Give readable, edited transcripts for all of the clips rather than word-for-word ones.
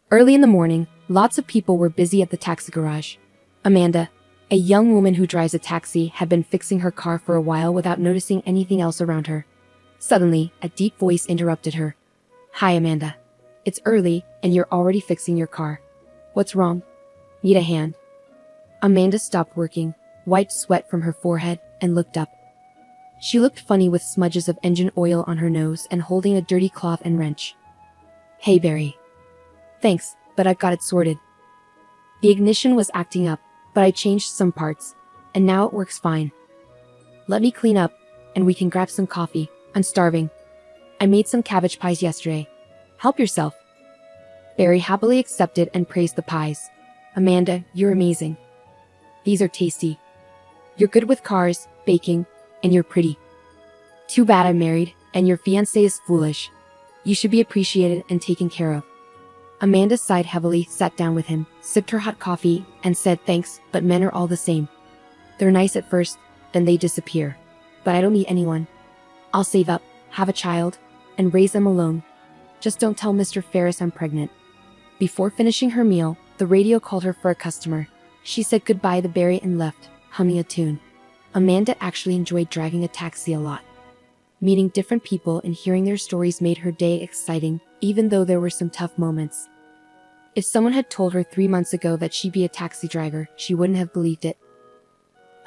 Early in the morning, lots of people were busy at the taxi garage. Amanda, a young woman who drives a taxi, had been fixing her car for a while without noticing anything else around her. Suddenly, a deep voice interrupted her. "Hi, Amanda. It's early, and you're already fixing your car. What's wrong? Need a hand?" Amanda stopped working, wiped sweat from her forehead, and looked up. She looked funny with smudges of engine oil on her nose and holding a dirty cloth and wrench. "Hey, Barry. Thanks, but I've got it sorted. The ignition was acting up, but I changed some parts, and now it works fine. Let me clean up, and we can grab some coffee. I'm starving. I made some cabbage pies yesterday. Help yourself." Barry happily accepted and praised the pies. "Amanda, you're amazing. These are tasty. You're good with cars, baking, and you're pretty. Too bad I'm married, and your fiancé is foolish. You should be appreciated and taken care of." Amanda sighed heavily, sat down with him, sipped her hot coffee, and said thanks, but men are all the same. They're nice at first, then they disappear. But I don't need anyone. I'll save up, have a child, and raise them alone. Just don't tell Mr. Ferris I'm pregnant. Before finishing her meal, the radio called her for a customer. She said goodbye to Barry and left, humming a tune. Amanda actually enjoyed driving a taxi a lot. Meeting different people and hearing their stories made her day exciting, even though there were some tough moments. If someone had told her 3 months ago that she'd be a taxi driver, she wouldn't have believed it.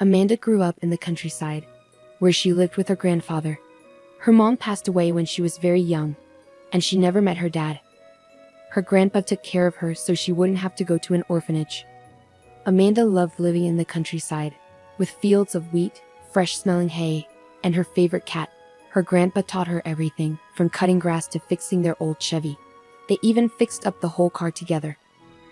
Amanda grew up in the countryside, where she lived with her grandfather. Her mom passed away when she was very young, and she never met her dad. Her grandpa took care of her so she wouldn't have to go to an orphanage. Amanda loved living in the countryside, with fields of wheat, fresh-smelling hay, and her favorite cat. Her grandpa taught her everything, from cutting grass to fixing their old Chevy. They even fixed up the whole car together.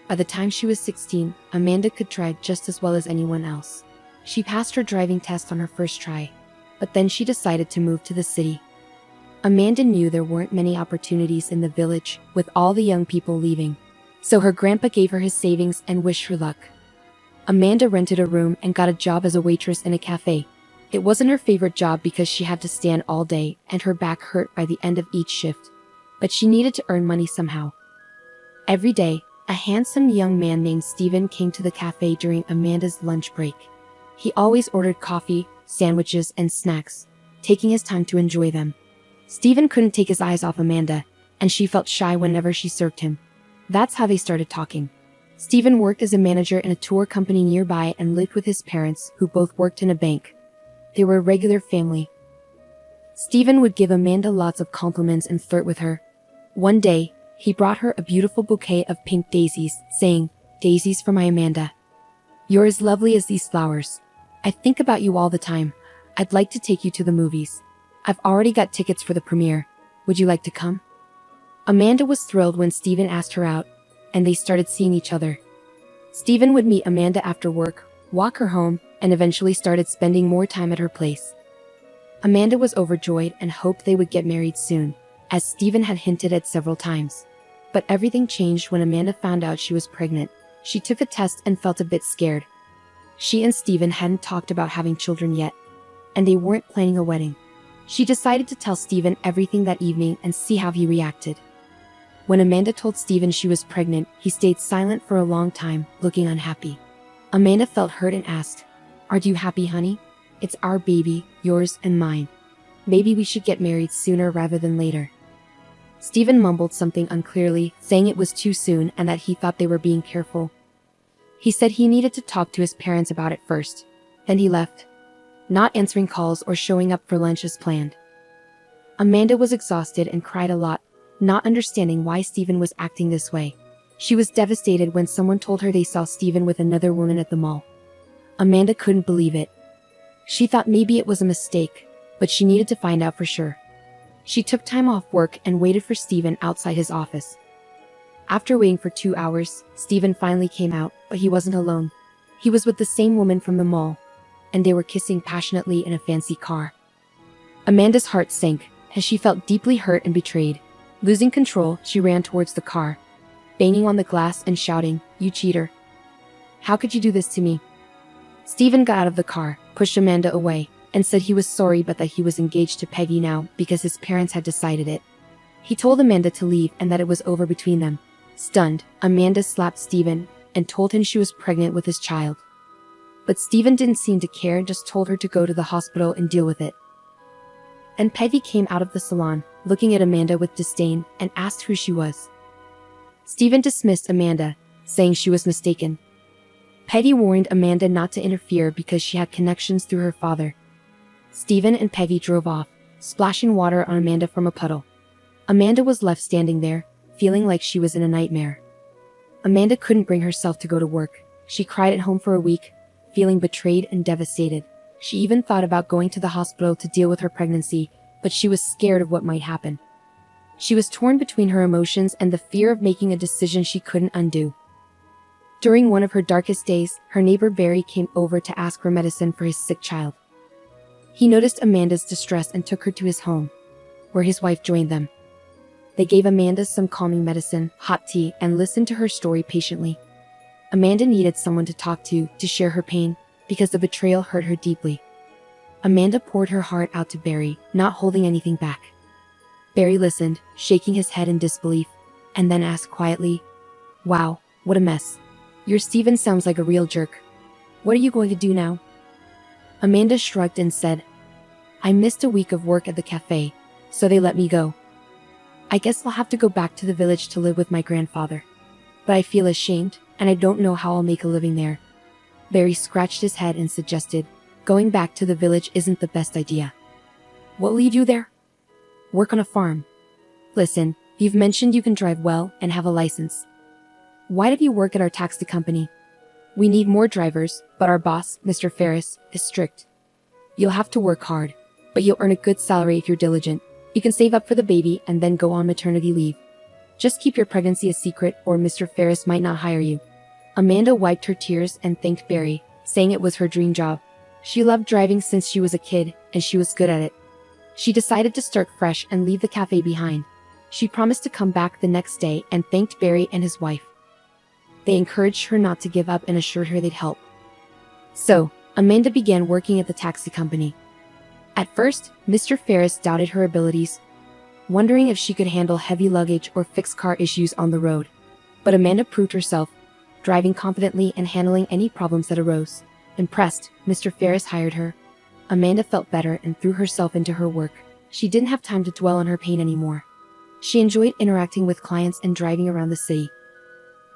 By the time she was 16, Amanda could drive just as well as anyone else. She passed her driving test on her first try, but then she decided to move to the city. Amanda knew there weren't many opportunities in the village, with all the young people leaving. So her grandpa gave her his savings and wished her luck. Amanda rented a room and got a job as a waitress in a cafe. It wasn't her favorite job because she had to stand all day and her back hurt by the end of each shift. But she needed to earn money somehow. Every day, a handsome young man named Steven came to the cafe during Amanda's lunch break. He always ordered coffee, sandwiches, and snacks, taking his time to enjoy them. Steven couldn't take his eyes off Amanda, and she felt shy whenever she served him. That's how they started talking. Steven worked as a manager in a tour company nearby and lived with his parents, who both worked in a bank. They were a regular family. Steven would give Amanda lots of compliments and flirt with her. One day, he brought her a beautiful bouquet of pink daisies, saying, "Daisies for my Amanda. You're as lovely as these flowers. I think about you all the time. I'd like to take you to the movies. I've already got tickets for the premiere. Would you like to come?" Amanda was thrilled when Steven asked her out, and they started seeing each other. Steven would meet Amanda after work, walk her home, and eventually started spending more time at her place. Amanda was overjoyed and hoped they would get married soon, as Steven had hinted at several times. But everything changed when Amanda found out she was pregnant. She took a test and felt a bit scared. She and Steven hadn't talked about having children yet, and they weren't planning a wedding. She decided to tell Steven everything that evening and see how he reacted. When Amanda told Steven she was pregnant, he stayed silent for a long time, looking unhappy. Amanda felt hurt and asked, "Are you happy, honey? It's our baby, yours and mine. Maybe we should get married sooner rather than later." Steven mumbled something unclearly, saying it was too soon and that he thought they were being careful. He said he needed to talk to his parents about it first. Then he left, not answering calls or showing up for lunch as planned. Amanda was exhausted and cried a lot, not understanding why Steven was acting this way. She was devastated when someone told her they saw Steven with another woman at the mall. Amanda couldn't believe it. She thought maybe it was a mistake, but she needed to find out for sure. She took time off work and waited for Steven outside his office. After waiting for 2 hours, Steven finally came out, but he wasn't alone. He was with the same woman from the mall, and they were kissing passionately in a fancy car. Amanda's heart sank, as she felt deeply hurt and betrayed. Losing control, she ran towards the car, banging on the glass and shouting, "You cheater! How could you do this to me?" Steven got out of the car, pushed Amanda away, and said he was sorry but that he was engaged to Peggy now because his parents had decided it. He told Amanda to leave and that it was over between them. Stunned, Amanda slapped Steven and told him she was pregnant with his child. But Steven didn't seem to care and just told her to go to the hospital and deal with it. And Peggy came out of the salon, looking at Amanda with disdain, and asked who she was. Steven dismissed Amanda, saying she was mistaken. Peggy warned Amanda not to interfere because she had connections through her father. Steven and Peggy drove off, splashing water on Amanda from a puddle. Amanda was left standing there, feeling like she was in a nightmare. Amanda couldn't bring herself to go to work. She cried at home for a week, feeling betrayed and devastated. She even thought about going to the hospital to deal with her pregnancy, but she was scared of what might happen. She was torn between her emotions and the fear of making a decision she couldn't undo. During one of her darkest days, her neighbor Barry came over to ask for medicine for his sick child. He noticed Amanda's distress and took her to his home, where his wife joined them. They gave Amanda some calming medicine, hot tea, and listened to her story patiently. Amanda needed someone to talk to share her pain, because the betrayal hurt her deeply. Amanda poured her heart out to Barry, not holding anything back. Barry listened, shaking his head in disbelief, and then asked quietly, "Wow, what a mess. Your Steven sounds like a real jerk. What are you going to do now?" Amanda shrugged and said, "I missed a week of work at the cafe, so they let me go. I guess I'll have to go back to the village to live with my grandfather. But I feel ashamed, and I don't know how I'll make a living there." Barry scratched his head and suggested, "Going back to the village isn't the best idea. What will you do there? Work on a farm. Listen, you've mentioned you can drive well and have a license. Why don't you work at our taxi company? We need more drivers, but our boss, Mr. Ferris, is strict. You'll have to work hard, but you'll earn a good salary if you're diligent. You can save up for the baby and then go on maternity leave. Just keep your pregnancy a secret or Mr. Ferris might not hire you." Amanda wiped her tears and thanked Barry, saying it was her dream job. She loved driving since she was a kid, and she was good at it. She decided to start fresh and leave the cafe behind. She promised to come back the next day and thanked Barry and his wife. They encouraged her not to give up and assured her they'd help. So, Amanda began working at the taxi company. At first, Mr. Ferris doubted her abilities, wondering if she could handle heavy luggage or fix car issues on the road. But Amanda proved herself, driving confidently and handling any problems that arose. Impressed, Mr. Ferris hired her. Amanda felt better and threw herself into her work. She didn't have time to dwell on her pain anymore. She enjoyed interacting with clients and driving around the city.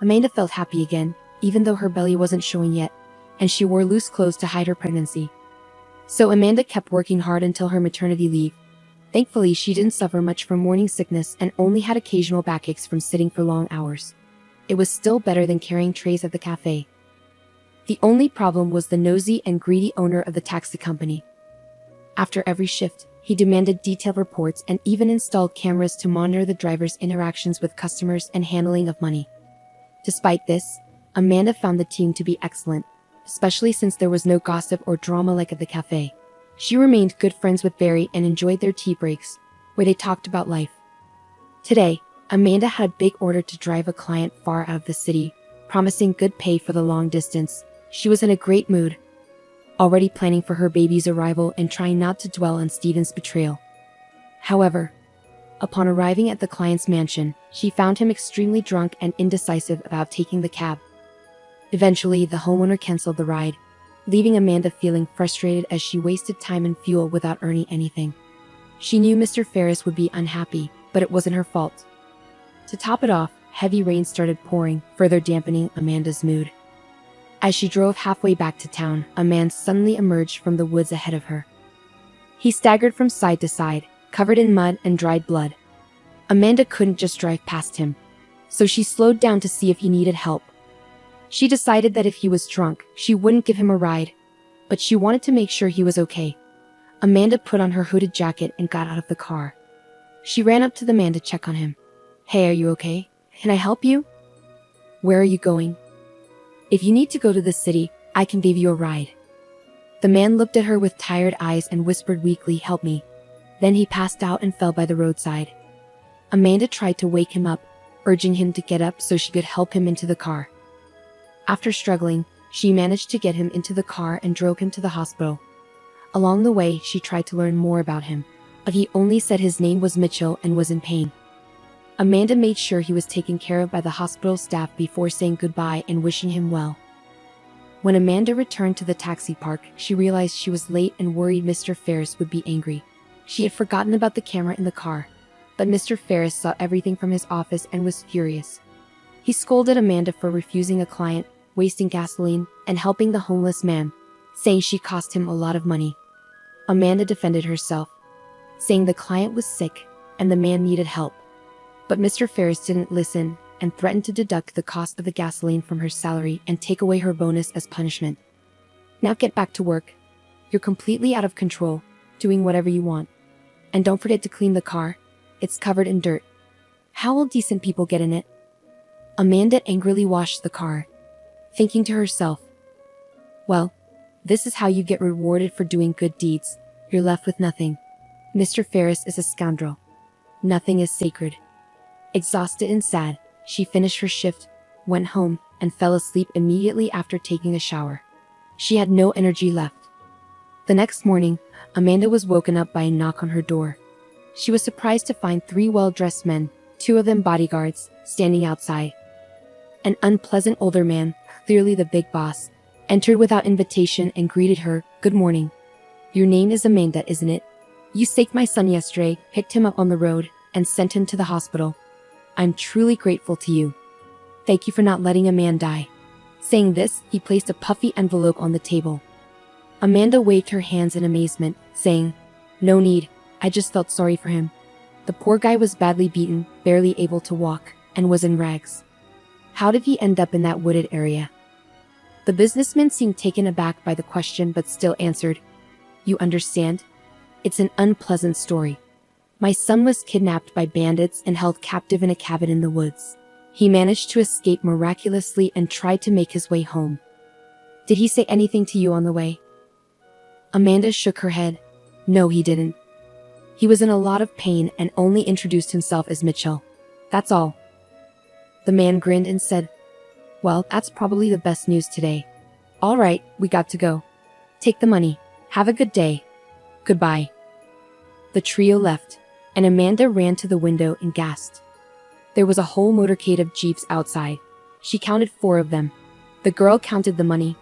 Amanda felt happy again, even though her belly wasn't showing yet, and she wore loose clothes to hide her pregnancy. So Amanda kept working hard until her maternity leave. Thankfully, she didn't suffer much from morning sickness and only had occasional backaches from sitting for long hours. It was still better than carrying trays at the cafe. The only problem was the nosy and greedy owner of the taxi company. After every shift, he demanded detailed reports and even installed cameras to monitor the driver's interactions with customers and handling of money. Despite this, Amanda found the team to be excellent, especially since there was no gossip or drama like at the cafe. She remained good friends with Barry and enjoyed their tea breaks, where they talked about life. Today, Amanda had a big order to drive a client far out of the city, promising good pay for the long distance. She was in a great mood, already planning for her baby's arrival and trying not to dwell on Steven's betrayal. However, upon arriving at the client's mansion, she found him extremely drunk and indecisive about taking the cab. Eventually, the homeowner canceled the ride, leaving Amanda feeling frustrated as she wasted time and fuel without earning anything. She knew Mr. Ferris would be unhappy, but it wasn't her fault. To top it off, heavy rain started pouring, further dampening Amanda's mood. As she drove halfway back to town, a man suddenly emerged from the woods ahead of her. He staggered from side to side, covered in mud and dried blood. Amanda couldn't just drive past him, so she slowed down to see if he needed help. She decided that if he was drunk, she wouldn't give him a ride, but she wanted to make sure he was okay. Amanda put on her hooded jacket and got out of the car. She ran up to the man to check on him. "Hey, are you okay? Can I help you? Where are you going? If you need to go to the city, I can give you a ride." The man looked at her with tired eyes and whispered weakly, "Help me." Then he passed out and fell by the roadside. Amanda tried to wake him up, urging him to get up so she could help him into the car. After struggling, she managed to get him into the car and drove him to the hospital. Along the way, she tried to learn more about him, but he only said his name was Mitchell and was in pain. Amanda made sure he was taken care of by the hospital staff before saying goodbye and wishing him well. When Amanda returned to the taxi park, she realized she was late and worried Mr. Ferris would be angry. She had forgotten about the camera in the car, but Mr. Ferris saw everything from his office and was furious. He scolded Amanda for refusing a client, wasting gasoline, and helping the homeless man, saying she cost him a lot of money. Amanda defended herself, saying the client was sick and the man needed help. But Mr. Ferris didn't listen and threatened to deduct the cost of the gasoline from her salary and take away her bonus as punishment. Now get back to work. You're completely out of control, doing whatever you want. And don't forget to clean the car. It's covered in dirt. How will decent people get in it? Amanda angrily washed the car, thinking to herself, well, this is how you get rewarded for doing good deeds. You're left with nothing. Mr. Ferris is a scoundrel. Nothing is sacred. Exhausted and sad, she finished her shift, went home, and fell asleep immediately after taking a shower. She had no energy left. The next morning, Amanda was woken up by a knock on her door. She was surprised to find 3 well-dressed men, 2 of them bodyguards, standing outside. An unpleasant older man, clearly the big boss, entered without invitation and greeted her, "Good morning. Your name is Amanda, isn't it? You saved my son yesterday, picked him up on the road, and sent him to the hospital. I'm truly grateful to you. Thank you for not letting a man die." Saying this, he placed a puffy envelope on the table. Amanda waved her hands in amazement, saying, "No need, I just felt sorry for him. The poor guy was badly beaten, barely able to walk, and was in rags. How did he end up in that wooded area?" The businessman seemed taken aback by the question but still answered, "You understand? It's an unpleasant story. My son was kidnapped by bandits and held captive in a cabin in the woods. He managed to escape miraculously and tried to make his way home. Did he say anything to you on the way?" Amanda shook her head. "No, he didn't. He was in a lot of pain and only introduced himself as Mitchell. That's all." The man grinned and said, "Well, that's probably the best news today. All right, we got to go. Take the money. Have a good day. Goodbye." The trio left, and Amanda ran to the window and gasped. There was a whole motorcade of jeeps outside. She counted 4 of them. The girl counted the money.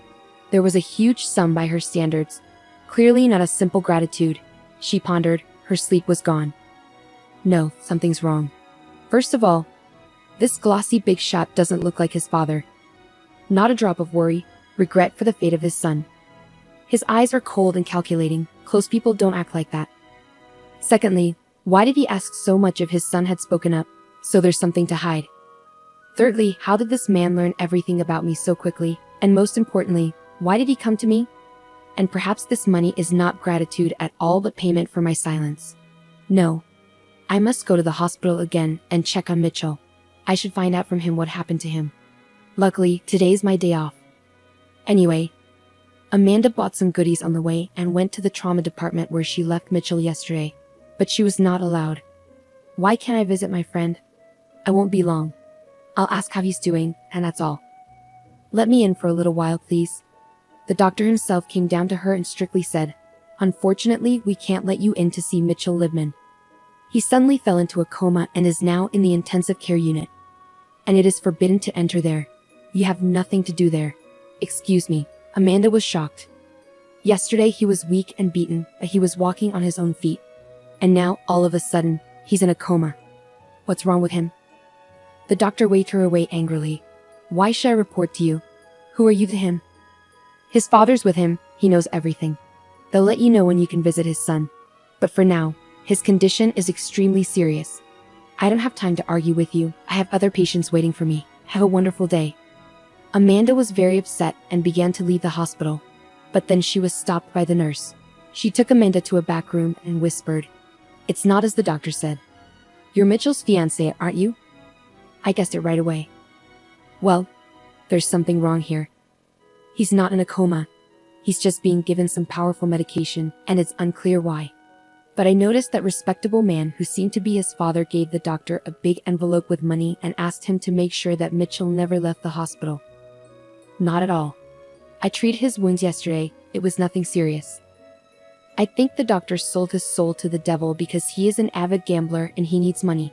There was a huge sum by her standards. Clearly not a simple gratitude. She pondered. Her sleep was gone. No, something's wrong. First of all, this glossy big shot doesn't look like his father. Not a drop of worry, regret for the fate of his son. His eyes are cold and calculating. Close people don't act like that. Secondly, why did he ask so much if his son had spoken up? So there's something to hide. Thirdly, how did this man learn everything about me so quickly? And most importantly, why did he come to me? And perhaps this money is not gratitude at all but payment for my silence. No. I must go to the hospital again and check on Mitchell. I should find out from him what happened to him. Luckily, today's my day off. Anyway, Amanda bought some goodies on the way and went to the trauma department where she left Mitchell yesterday. But she was not allowed. Why can't I visit my friend? I won't be long. I'll ask how he's doing, and that's all. Let me in for a little while, please. The doctor himself came down to her and strictly said, "Unfortunately, we can't let you in to see Mitchell Libman. He suddenly fell into a coma and is now in the intensive care unit. And it is forbidden to enter there. You have nothing to do there." Excuse me. Amanda was shocked. Yesterday he was weak and beaten, but he was walking on his own feet. And now, all of a sudden, he's in a coma. What's wrong with him? The doctor waved her away angrily. "Why should I report to you? Who are you to him? His father's with him, he knows everything. They'll let you know when you can visit his son. But for now, his condition is extremely serious. I don't have time to argue with you. I have other patients waiting for me. Have a wonderful day." Amanda was very upset and began to leave the hospital. But then she was stopped by the nurse. She took Amanda to a back room and whispered, "It's not as the doctor said. You're Mitchell's fiancé, aren't you?" I guessed it right away. "Well, there's something wrong here. He's not in a coma. He's just being given some powerful medication, and it's unclear why. But I noticed that respectable man who seemed to be his father gave the doctor a big envelope with money and asked him to make sure that Mitchell never left the hospital." "Not at all. I treated his wounds yesterday. It was nothing serious. I think the doctor sold his soul to the devil because he is an avid gambler and he needs money.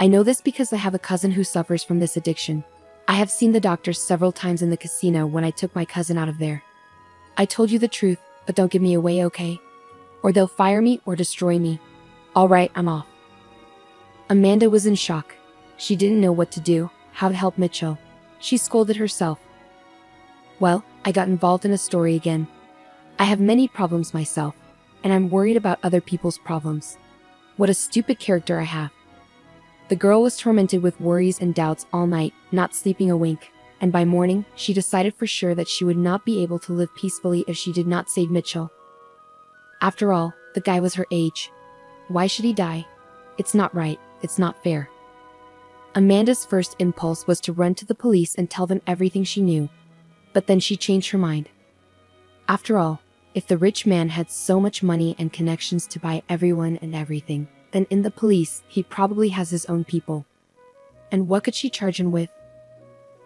I know this because I have a cousin who suffers from this addiction. I have seen the doctor several times in the casino when I took my cousin out of there. I told you the truth, but don't give me away, okay? Or they'll fire me or destroy me. Alright, I'm off. Amanda was in shock. She didn't know what to do, how to help Mitchell. She scolded herself. Well, I got involved in a story again. I have many problems myself, and I'm worried about other people's problems. What a stupid character I have. The girl was tormented with worries and doubts all night, not sleeping a wink, and by morning, she decided for sure that she would not be able to live peacefully if she did not save Mitchell. After all, the guy was her age. Why should he die? It's not right, it's not fair. Amanda's first impulse was to run to the police and tell them everything she knew. But then she changed her mind. After all, if the rich man had so much money and connections to buy everyone and everything, then in the police, he probably has his own people. And what could she charge him with?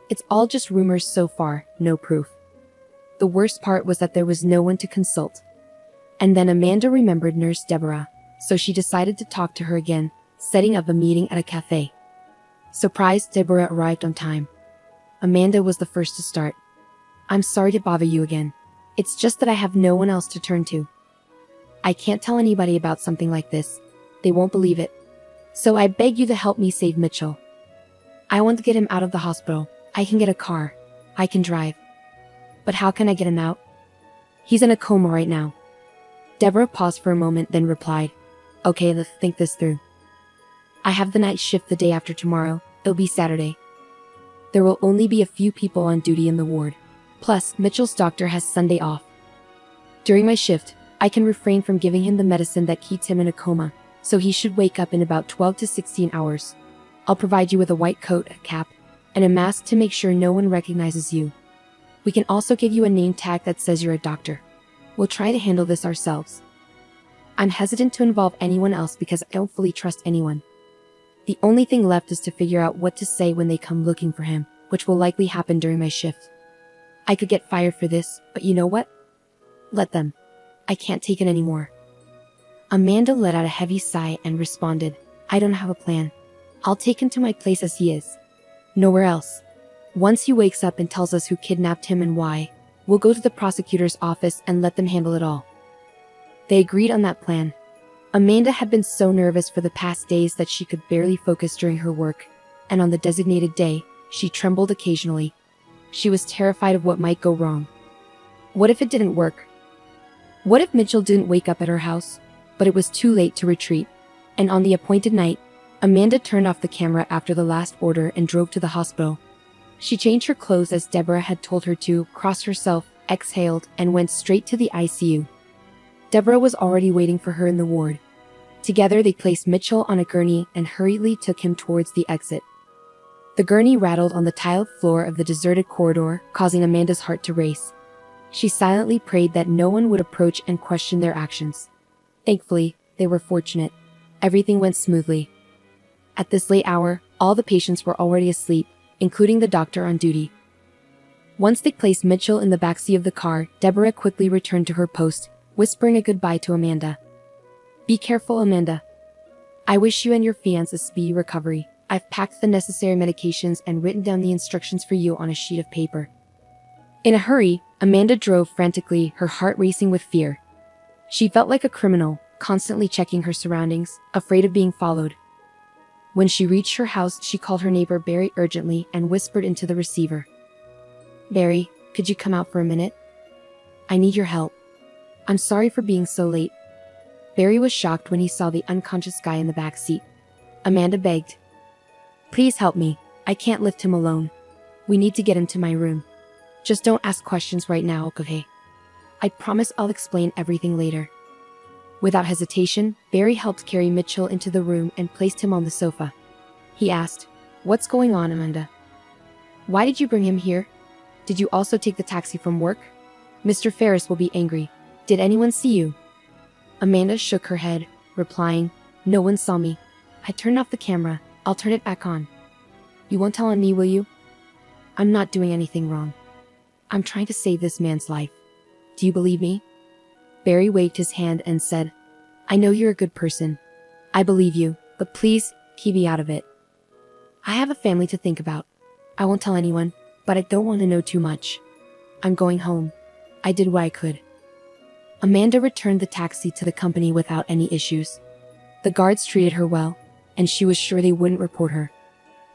It's all just rumors so far, no proof. The worst part was that there was no one to consult. And then Amanda remembered Nurse Deborah, so she decided to talk to her again, setting up a meeting at a cafe. Surprised, Deborah arrived on time. Amanda was the first to start. I'm sorry to bother you again. It's just that I have no one else to turn to. I can't tell anybody about something like this. They won't believe it. So I beg you to help me save Mitchell. I want to get him out of the hospital. I can get a car. I can drive. But how can I get him out? He's in a coma right now. Deborah paused for a moment, then replied, Okay, let's think this through. I have the night shift the day after tomorrow. It'll be Saturday. There will only be a few people on duty in the ward. Plus, Mitchell's doctor has Sunday off. During my shift, I can refrain from giving him the medicine that keeps him in a coma, so he should wake up in about 12 to 16 hours. I'll provide you with a white coat, a cap, and a mask to make sure no one recognizes you. We can also give you a name tag that says you're a doctor. We'll try to handle this ourselves. I'm hesitant to involve anyone else because I don't fully trust anyone. The only thing left is to figure out what to say when they come looking for him, which will likely happen during my shift. I could get fired for this, but you know what? Let them. I can't take it anymore. Amanda let out a heavy sigh and responded, I don't have a plan. I'll take him to my place as he is. Nowhere else. Once he wakes up and tells us who kidnapped him and why, we'll go to the prosecutor's office and let them handle it all. They agreed on that plan. Amanda had been so nervous for the past days that she could barely focus during her work, and on the designated day, she trembled occasionally. She was terrified of what might go wrong. What if it didn't work? What if Mitchell didn't wake up at her house? But it was too late to retreat, and on the appointed night, Amanda turned off the camera after the last order and drove to the hospital. She changed her clothes as Deborah had told her to, crossed herself, exhaled, and went straight to the ICU. Deborah was already waiting for her in the ward. Together they placed Mitchell on a gurney and hurriedly took him towards the exit. The gurney rattled on the tiled floor of the deserted corridor, causing Amanda's heart to race. She silently prayed that no one would approach and question their actions. Thankfully, they were fortunate. Everything went smoothly. At this late hour, all the patients were already asleep, including the doctor on duty. Once they placed Mitchell in the backseat of the car, Deborah quickly returned to her post, whispering a goodbye to Amanda. Be careful, Amanda. I wish you and your fiancé a speedy recovery. I've packed the necessary medications and written down the instructions for you on a sheet of paper. In a hurry, Amanda drove frantically, her heart racing with fear. She felt like a criminal, constantly checking her surroundings, afraid of being followed. When she reached her house, she called her neighbor Barry urgently and whispered into the receiver. Barry, could you come out for a minute? I need your help. I'm sorry for being so late. Barry was shocked when he saw the unconscious guy in the back seat. Amanda begged. Please help me. I can't lift him alone. We need to get him to my room. Just don't ask questions right now, okay? I promise I'll explain everything later. Without hesitation, Barry helped carry Mitchell into the room and placed him on the sofa. He asked, What's going on, Amanda? Why did you bring him here? Did you also take the taxi from work? Mr. Ferris will be angry. Did anyone see you? Amanda shook her head, replying, No one saw me. I turned off the camera. I'll turn it back on. You won't tell on me, will you? I'm not doing anything wrong. I'm trying to save this man's life. Do you believe me? Barry waved his hand and said, I know you're a good person. I believe you, but please, keep me out of it. I have a family to think about. I won't tell anyone, but I don't want to know too much. I'm going home. I did what I could. Amanda returned the taxi to the company without any issues. The guards treated her well, and she was sure they wouldn't report her.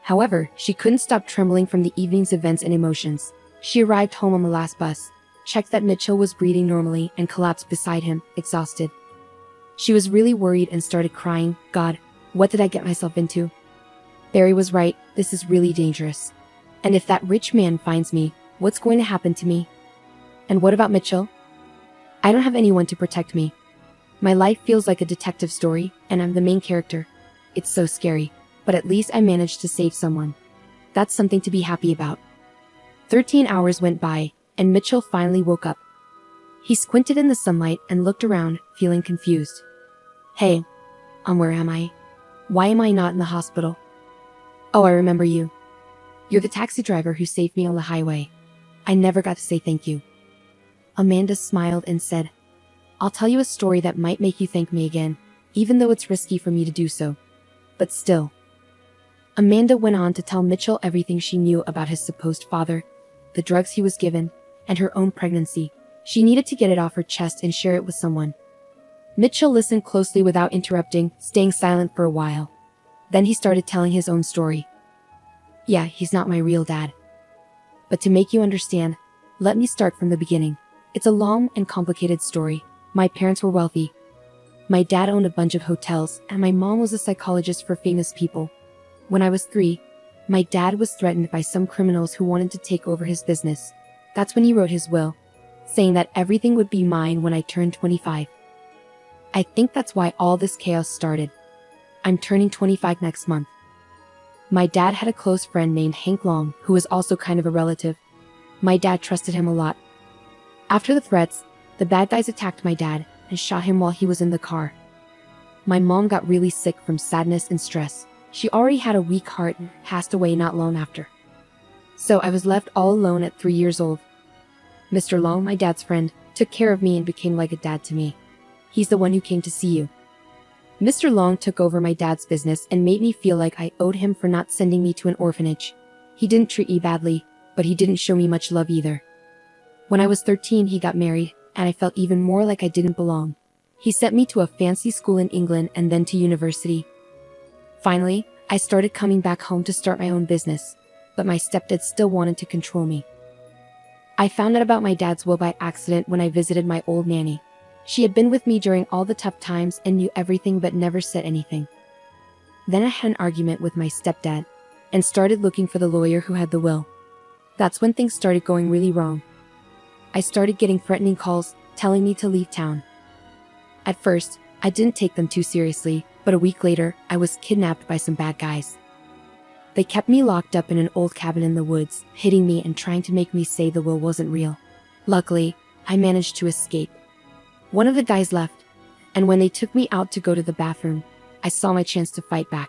However, she couldn't stop trembling from the evening's events and emotions. She arrived home on the last bus, checked that Mitchell was breathing normally, and collapsed beside him, exhausted. She was really worried and started crying. God, what did I get myself into? Barry was right, this is really dangerous. And if that rich man finds me, what's going to happen to me? And what about Mitchell? I don't have anyone to protect me. My life feels like a detective story, and I'm the main character. It's so scary, but at least I managed to save someone. That's something to be happy about. 13 hours went by, and Mitchell finally woke up. He squinted in the sunlight and looked around, feeling confused. Hey, where am I? Why am I not in the hospital? Oh, I remember you. You're the taxi driver who saved me on the highway. I never got to say thank you. Amanda smiled and said, I'll tell you a story that might make you thank me again, even though it's risky for me to do so. But still. Amanda went on to tell Mitchell everything she knew about his supposed father, the drugs he was given, and her own pregnancy. She needed to get it off her chest and share it with someone. Mitchell listened closely without interrupting, staying silent for a while. Then he started telling his own story. Yeah, he's not my real dad. But to make you understand, let me start from the beginning. It's a long and complicated story. My parents were wealthy. My dad owned a bunch of hotels, and my mom was a psychologist for famous people. When I was 3, my dad was threatened by some criminals who wanted to take over his business. That's when he wrote his will, saying that everything would be mine when I turned 25. I think that's why all this chaos started. I'm turning 25 next month. My dad had a close friend named Hank Long, who was also kind of a relative. My dad trusted him a lot. After the threats, the bad guys attacked my dad and shot him while he was in the car. My mom got really sick from sadness and stress. She already had a weak heart and passed away not long after. So I was left all alone at 3 years old. Mr. Long, my dad's friend, took care of me and became like a dad to me. He's the one who came to see you. Mr. Long took over my dad's business and made me feel like I owed him for not sending me to an orphanage. He didn't treat me badly, but he didn't show me much love either. When I was 13, he got married, and I felt even more like I didn't belong. He sent me to a fancy school in England and then to university. Finally, I started coming back home to start my own business, but my stepdad still wanted to control me. I found out about my dad's will by accident when I visited my old nanny. She had been with me during all the tough times and knew everything but never said anything. Then I had an argument with my stepdad and started looking for the lawyer who had the will. That's when things started going really wrong. I started getting threatening calls, telling me to leave town. At first, I didn't take them too seriously, but a week later, I was kidnapped by some bad guys. They kept me locked up in an old cabin in the woods, hitting me and trying to make me say the will wasn't real. Luckily, I managed to escape. One of the guys left, and when they took me out to go to the bathroom, I saw my chance to fight back.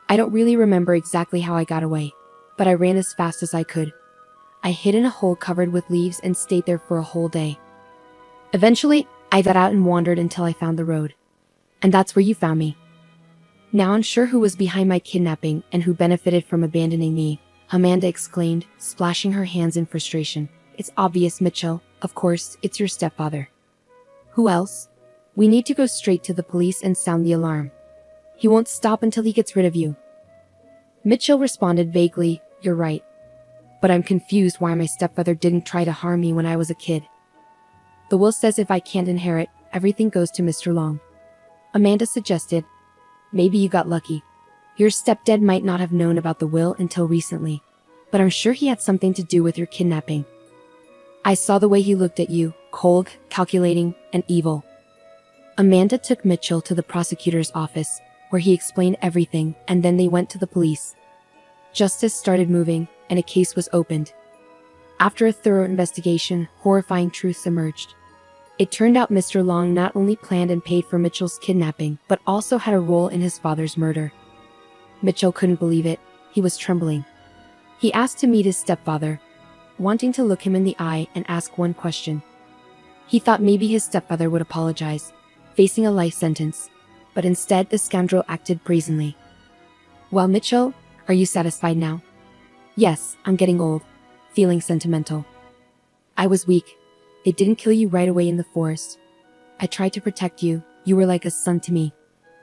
I don't really remember exactly how I got away, but I ran as fast as I could. I hid in a hole covered with leaves and stayed there for a whole day. Eventually, I got out and wandered until I found the road. And that's where you found me. Now unsure who was behind my kidnapping and who benefited from abandoning me, Amanda exclaimed, splashing her hands in frustration. It's obvious, Mitchell. Of course, it's your stepfather. Who else? We need to go straight to the police and sound the alarm. He won't stop until he gets rid of you. Mitchell responded vaguely, you're right. But I'm confused why my stepfather didn't try to harm me when I was a kid. The will says if I can't inherit, everything goes to Mr. Long. Amanda suggested, maybe you got lucky. Your stepdad might not have known about the will until recently, but I'm sure he had something to do with your kidnapping. I saw the way he looked at you, cold, calculating, and evil. Amanda took Mitchell to the prosecutor's office, where he explained everything, and then they went to the police. Justice started moving, and a case was opened. After a thorough investigation, horrifying truths emerged. It turned out Mr. Long not only planned and paid for Mitchell's kidnapping, but also had a role in his father's murder. Mitchell couldn't believe it. He was trembling. He asked to meet his stepfather, wanting to look him in the eye and ask one question. He thought maybe his stepfather would apologize, facing a life sentence, but instead the scoundrel acted brazenly. Well, Mitchell, Are you satisfied now? Yes, I'm getting old. Feeling sentimental. I was weak. It didn't kill you right away in the forest. I tried to protect you. You were like a son to me.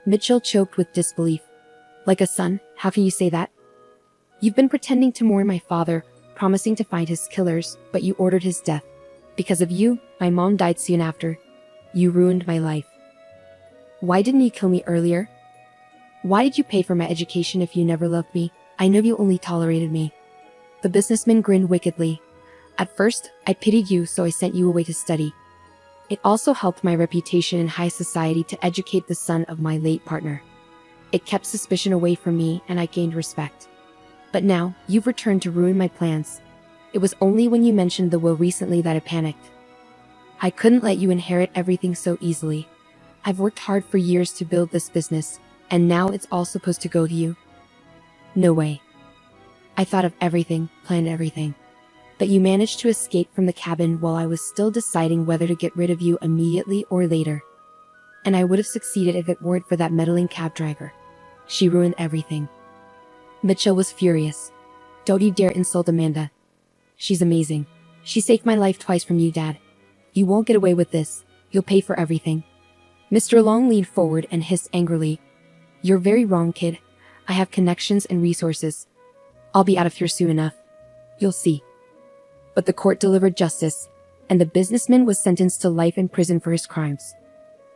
Mitchell choked with disbelief. Like a son? How can you say that? You've been pretending to mourn my father, promising to find his killers, but you ordered his death. Because of you, my mom died soon after. You ruined my life. Why didn't you kill me earlier? Why did you pay for my education if you never loved me? I know you only tolerated me. The businessman grinned wickedly. At first, I pitied you, so I sent you away to study. It also helped my reputation in high society to educate the son of my late partner. It kept suspicion away from me, and I gained respect. But now, you've returned to ruin my plans. It was only when you mentioned the will recently that I panicked. I couldn't let you inherit everything so easily. I've worked hard for years to build this business, and now it's all supposed to go to you. No way. I thought of everything, planned everything. But you managed to escape from the cabin while I was still deciding whether to get rid of you immediately or later. And I would have succeeded if it weren't for that meddling cab driver. She ruined everything. Mitchell was furious. Don't you dare insult Amanda. She's amazing. She saved my life twice from you, Dad. You won't get away with this. You'll pay for everything. Mr. Long leaned forward and hissed angrily. You're very wrong, kid. I have connections and resources. I'll be out of here soon enough. You'll see. But the court delivered justice, and the businessman was sentenced to life in prison for his crimes.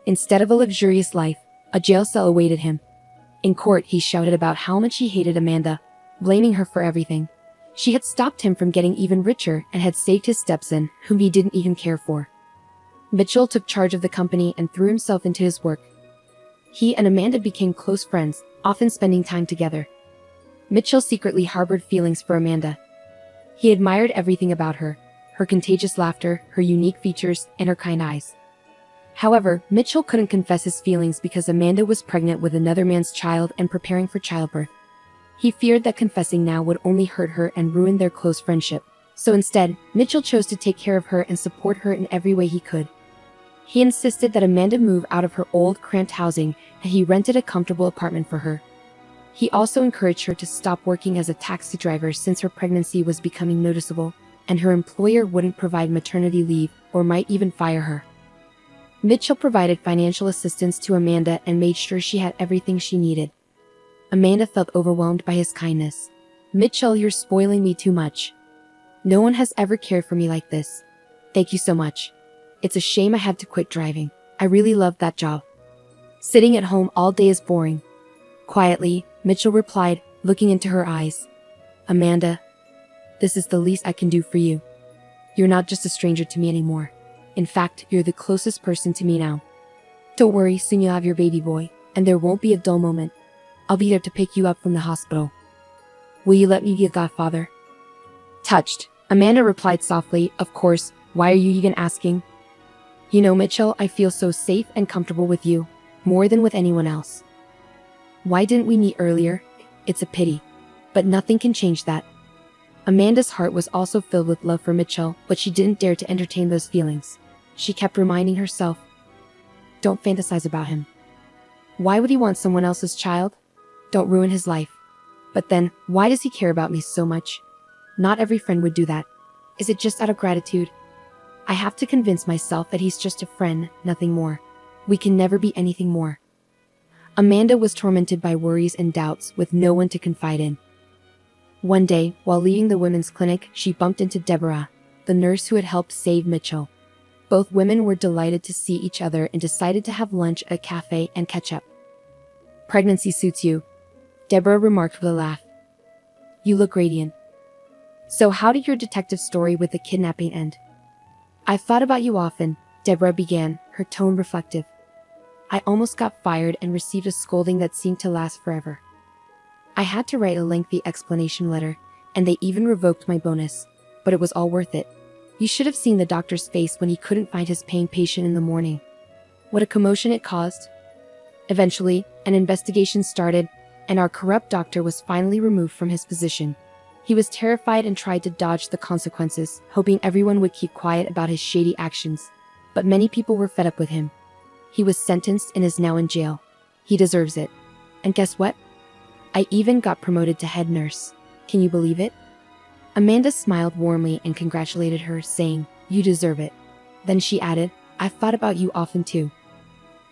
Instead of a luxurious life, a jail cell awaited him. In court, he shouted about how much he hated Amanda, blaming her for everything. She had stopped him from getting even richer and had saved his stepson, whom he didn't even care for. Mitchell took charge of the company and threw himself into his work. He and Amanda became close friends, often spending time together. Mitchell secretly harbored feelings for Amanda. He admired everything about her, her contagious laughter, her unique features, and her kind eyes. However, Mitchell couldn't confess his feelings because Amanda was pregnant with another man's child and preparing for childbirth. He feared that confessing now would only hurt her and ruin their close friendship. So instead, Mitchell chose to take care of her and support her in every way he could. He insisted that Amanda move out of her old, cramped housing, and he rented a comfortable apartment for her. He also encouraged her to stop working as a taxi driver since her pregnancy was becoming noticeable, and her employer wouldn't provide maternity leave or might even fire her. Mitchell provided financial assistance to Amanda and made sure she had everything she needed. Amanda felt overwhelmed by his kindness. Mitchell, you're spoiling me too much. No one has ever cared for me like this. Thank you so much. It's a shame I had to quit driving. I really loved that job. Sitting at home all day is boring. Quietly, Mitchell replied, looking into her eyes. Amanda, this is the least I can do for you. You're not just a stranger to me anymore. In fact, you're the closest person to me now. Don't worry, soon you'll have your baby boy, and there won't be a dull moment. I'll be there to pick you up from the hospital. Will you let me be a godfather? Touched, Amanda replied softly, Of course, why are you even asking? You know, Mitchell, I feel so safe and comfortable with you, more than with anyone else. Why didn't we meet earlier? It's a pity. But nothing can change that. Amanda's heart was also filled with love for Mitchell, but she didn't dare to entertain those feelings. She kept reminding herself, don't fantasize about him. Why would he want someone else's child? Don't ruin his life. But then, why does he care about me so much? Not every friend would do that. Is it just out of gratitude? I have to convince myself that he's just a friend, nothing more. We can never be anything more. Amanda was tormented by worries and doubts with no one to confide in. One day, while leaving the women's clinic, she bumped into Deborah, the nurse who had helped save Mitchell. Both women were delighted to see each other and decided to have lunch at a cafe and catch up. Pregnancy suits you, Deborah remarked with a laugh. You look radiant. So how did your detective story with the kidnapping end? I've thought about you often, Deborah began, her tone reflective. I almost got fired and received a scolding that seemed to last forever. I had to write a lengthy explanation letter, and they even revoked my bonus, but it was all worth it. You should have seen the doctor's face when he couldn't find his paying patient in the morning. What a commotion it caused. Eventually, an investigation started, and our corrupt doctor was finally removed from his position. He was terrified and tried to dodge the consequences, hoping everyone would keep quiet about his shady actions. But many people were fed up with him. He was sentenced and is now in jail. He deserves it. And guess what? I even got promoted to head nurse. Can you believe it? Amanda smiled warmly and congratulated her, saying, "You deserve it." Then she added, "I've thought about you often too.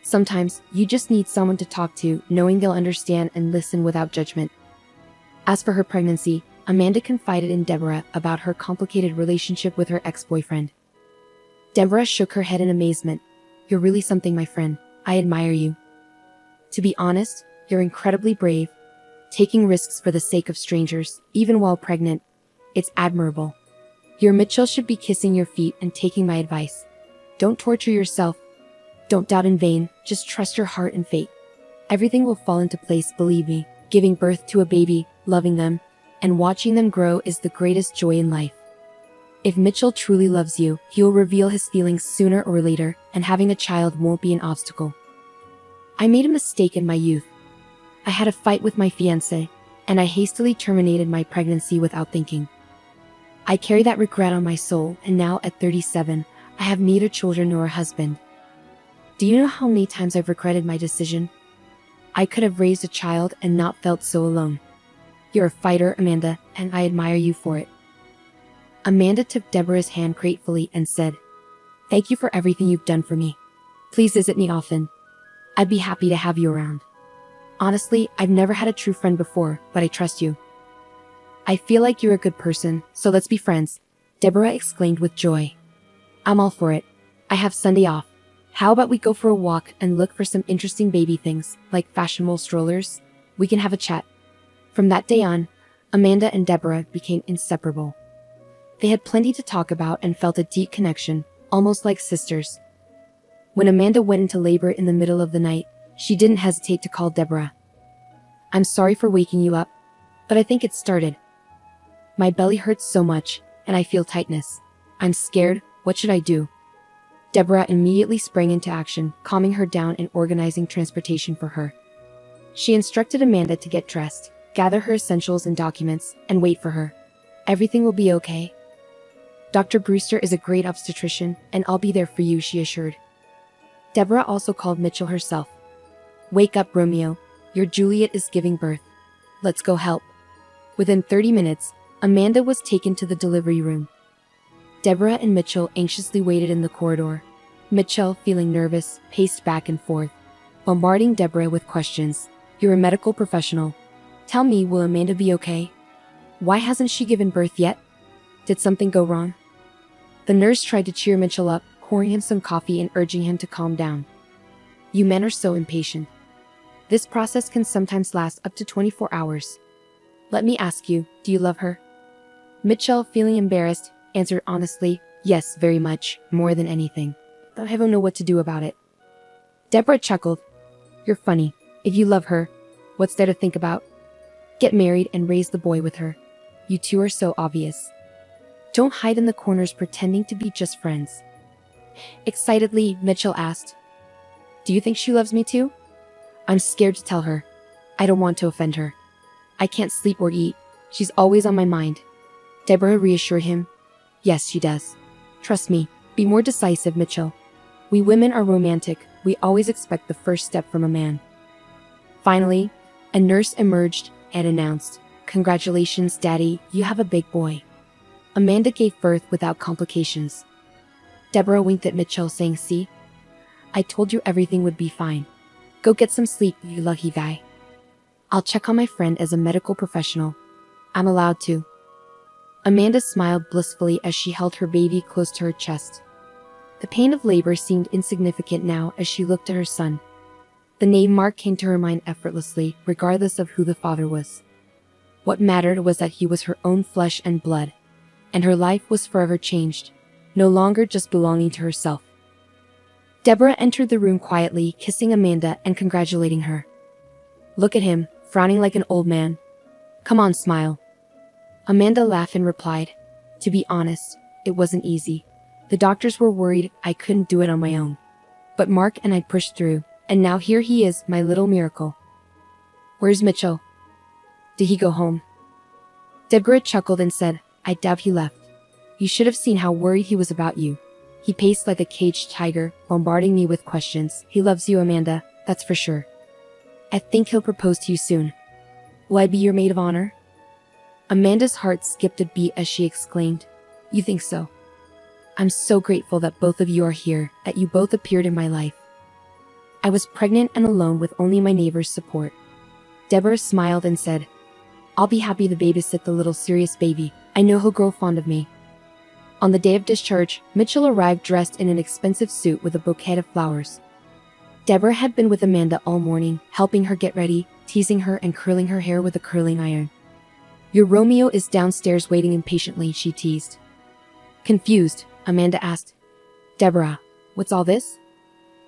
Sometimes you just need someone to talk to, knowing they'll understand and listen without judgment." As for her pregnancy, Amanda confided in Deborah about her complicated relationship with her ex-boyfriend. Deborah shook her head in amazement. "You're really something, my friend. I admire you. To be honest, you're incredibly brave. Taking risks for the sake of strangers, even while pregnant. It's admirable. Your Mitchell should be kissing your feet and taking my advice. Don't torture yourself. Don't doubt in vain, just trust your heart and fate. Everything will fall into place, believe me. Giving birth to a baby, loving them, and watching them grow is the greatest joy in life. If Mitchell truly loves you, he'll reveal his feelings sooner or later, and having a child won't be an obstacle. I made a mistake in my youth. I had a fight with my fiancé, and I hastily terminated my pregnancy without thinking. I carry that regret on my soul, and now at 37, I have neither children nor a husband. Do you know how many times I've regretted my decision? I could have raised a child and not felt so alone. You're a fighter, Amanda, and I admire you for it." Amanda took Deborah's hand gratefully and said, "Thank you for everything you've done for me. Please visit me often. I'd be happy to have you around. Honestly, I've never had a true friend before, but I trust you. I feel like you're a good person, so let's be friends," Deborah exclaimed with joy. "I'm all for it. I have Sunday off. How about we go for a walk and look for some interesting baby things, like fashionable strollers? We can have a chat." From that day on, Amanda and Deborah became inseparable. They had plenty to talk about and felt a deep connection, almost like sisters. When Amanda went into labor in the middle of the night, she didn't hesitate to call Deborah. "I'm sorry for waking you up, but I think it started. My belly hurts so much, and I feel tightness. I'm scared. What should I do?" Deborah immediately sprang into action, calming her down and organizing transportation for her. She instructed Amanda to get dressed, gather her essentials and documents, and wait for her. "Everything will be okay. Dr. Brewster is a great obstetrician, and I'll be there for you," she assured. Deborah also called Mitchell herself. "Wake up, Romeo. Your Juliet is giving birth. Let's go help." Within 30 minutes, Amanda was taken to the delivery room. Deborah and Mitchell anxiously waited in the corridor. Mitchell, feeling nervous, paced back and forth, bombarding Deborah with questions. "You're a medical professional. Tell me, will Amanda be okay? Why hasn't she given birth yet? Did something go wrong?" The nurse tried to cheer Mitchell up, pouring him some coffee and urging him to calm down. "You men are so impatient. This process can sometimes last up to 24 hours. Let me ask you, do you love her?" Mitchell, feeling embarrassed, answered honestly, "Yes, very much, more than anything. But I don't know what to do about it." Deborah chuckled. "You're funny. If you love her, what's there to think about? Get married and raise the boy with her. You two are so obvious. Don't hide in the corners pretending to be just friends." Excitedly, Mitchell asked, "Do you think she loves me too?" "I'm scared to tell her. I don't want to offend her. I can't sleep or eat. She's always on my mind." Deborah reassured him. "Yes, she does. Trust me. Be more decisive, Mitchell. We women are romantic. We always expect the first step from a man." Finally, a nurse emerged and announced, "Congratulations, Daddy, you have a big boy." Amanda gave birth without complications. Deborah winked at Mitchell, saying, "See? I told you everything would be fine. Go get some sleep, you lucky guy. I'll check on my friend as a medical professional. I'm allowed to." Amanda smiled blissfully as she held her baby close to her chest. The pain of labor seemed insignificant now as she looked at her son. The name Mark came to her mind effortlessly, regardless of who the father was. What mattered was that he was her own flesh and blood, and her life was forever changed, no longer just belonging to herself. Deborah entered the room quietly, kissing Amanda and congratulating her. "Look at him, frowning like an old man. Come on, smile." Amanda laughed and replied, "To be honest, it wasn't easy. The doctors were worried I couldn't do it on my own. But Mark and I pushed through, and now here he is, my little miracle." "Where's Mitchell? Did he go home?" Deborah chuckled and said, "I doubt he left. You should have seen how worried he was about you. He paced like a caged tiger, bombarding me with questions. He loves you, Amanda, that's for sure. I think he'll propose to you soon." Will I be your maid of honor? Amanda's heart skipped a beat as she exclaimed, You think so? I'm so grateful that both of you are here, that you both appeared in my life. I was pregnant and alone with only my neighbor's support. Deborah smiled and said, I'll be happy to babysit the little serious baby. I know he'll grow fond of me. On the day of discharge, Mitchell arrived dressed in an expensive suit with a bouquet of flowers. Deborah had been with Amanda all morning, helping her get ready, teasing her and curling her hair with a curling iron. Your Romeo is downstairs waiting impatiently, she teased. Confused, Amanda asked, Deborah, what's all this?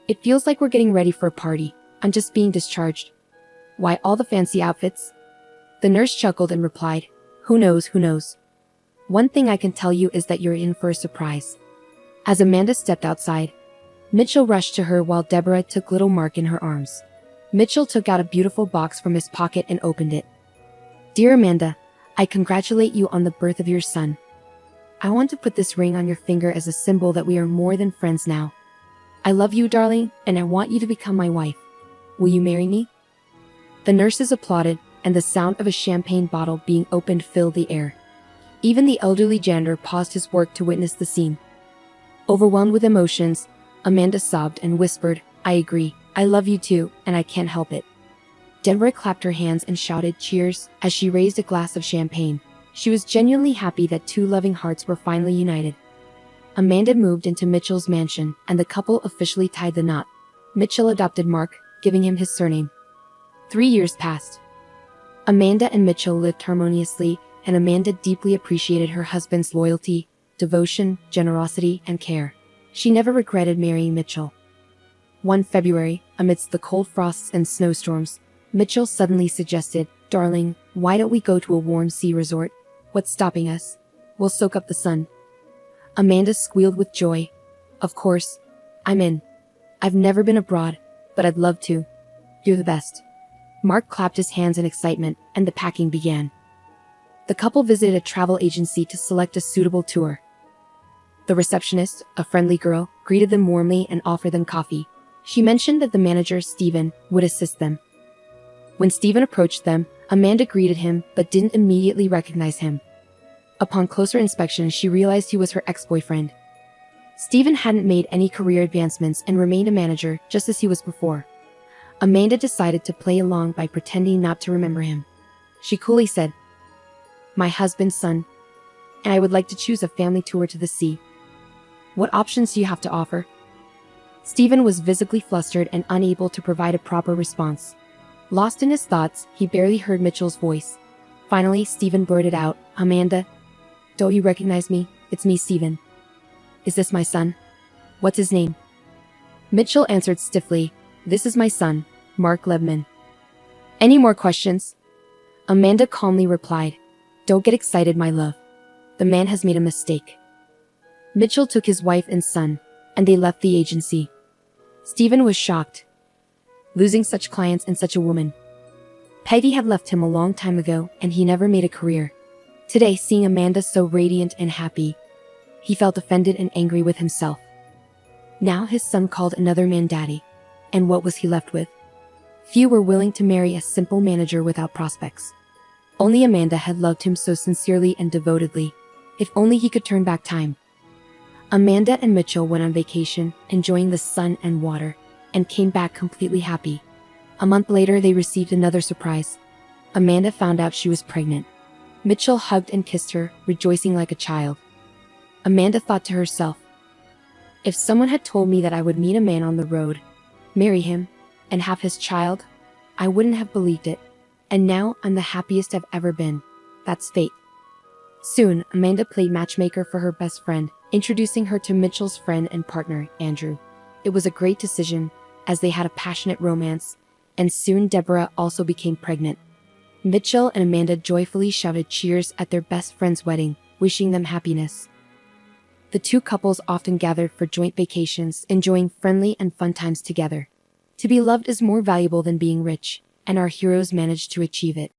It feels like we're getting ready for a party. I'm just being discharged. Why all the fancy outfits? The nurse chuckled and replied, Who knows, who knows? One thing I can tell you is that you're in for a surprise. As Amanda stepped outside, Mitchell rushed to her while Deborah took little Mark in her arms. Mitchell took out a beautiful box from his pocket and opened it. Dear Amanda, I congratulate you on the birth of your son. I want to put this ring on your finger as a symbol that we are more than friends now. I love you, darling, and I want you to become my wife. Will you marry me? The nurses applauded, and the sound of a champagne bottle being opened filled the air. Even the elderly janitor paused his work to witness the scene. Overwhelmed with emotions, Amanda sobbed and whispered, I agree, I love you too, and I can't help it. Deborah clapped her hands and shouted cheers as she raised a glass of champagne. She was genuinely happy that two loving hearts were finally united. Amanda moved into Mitchell's mansion, and the couple officially tied the knot. Mitchell adopted Mark, giving him his surname. 3 years passed. Amanda and Mitchell lived harmoniously, and Amanda deeply appreciated her husband's loyalty, devotion, generosity, and care. She never regretted marrying Mitchell. One February, amidst the cold frosts and snowstorms, Mitchell suddenly suggested, Darling, why don't we go to a warm sea resort? What's stopping us? We'll soak up the sun. Amanda squealed with joy. Of course, I'm in. I've never been abroad, but I'd love to. You're the best. Mark clapped his hands in excitement, and the packing began. The couple visited a travel agency to select a suitable tour. The receptionist, a friendly girl, greeted them warmly and offered them coffee. She mentioned that the manager, Stephen, would assist them. When Stephen approached them, Amanda greeted him but didn't immediately recognize him. Upon closer inspection, she realized he was her ex-boyfriend. Stephen hadn't made any career advancements and remained a manager just as he was before. Amanda decided to play along by pretending not to remember him. She coolly said, My husband's son, and I would like to choose a family tour to the sea. What options do you have to offer? Stephen was visibly flustered and unable to provide a proper response. Lost in his thoughts, he barely heard Mitchell's voice. Finally, Stephen blurted out, Amanda, don't you recognize me? It's me, Stephen. Is this my son? What's his name? Mitchell answered stiffly, This is my son, Mark Lebman. Any more questions? Amanda calmly replied, Don't get excited, my love. The man has made a mistake. Mitchell took his wife and son, and they left the agency. Stephen was shocked. Losing such clients and such a woman. Peggy had left him a long time ago, and he never made a career. Today, seeing Amanda so radiant and happy, he felt offended and angry with himself. Now his son called another man daddy. And what was he left with? Few were willing to marry a simple manager without prospects. Only Amanda had loved him so sincerely and devotedly. If only he could turn back time. Amanda and Mitchell went on vacation, enjoying the sun and water, and came back completely happy. A month later, they received another surprise. Amanda found out she was pregnant. Mitchell hugged and kissed her, rejoicing like a child. Amanda thought to herself, If someone had told me that I would meet a man on the road, marry him, and have his child, I wouldn't have believed it. And now I'm the happiest I've ever been. That's fate. Soon, Amanda played matchmaker for her best friend, introducing her to Mitchell's friend and partner, Andrew. It was a great decision, as they had a passionate romance, and soon Deborah also became pregnant. Mitchell and Amanda joyfully shouted cheers at their best friend's wedding, wishing them happiness. The two couples often gathered for joint vacations, enjoying friendly and fun times together. To be loved is more valuable than being rich, and our heroes managed to achieve it.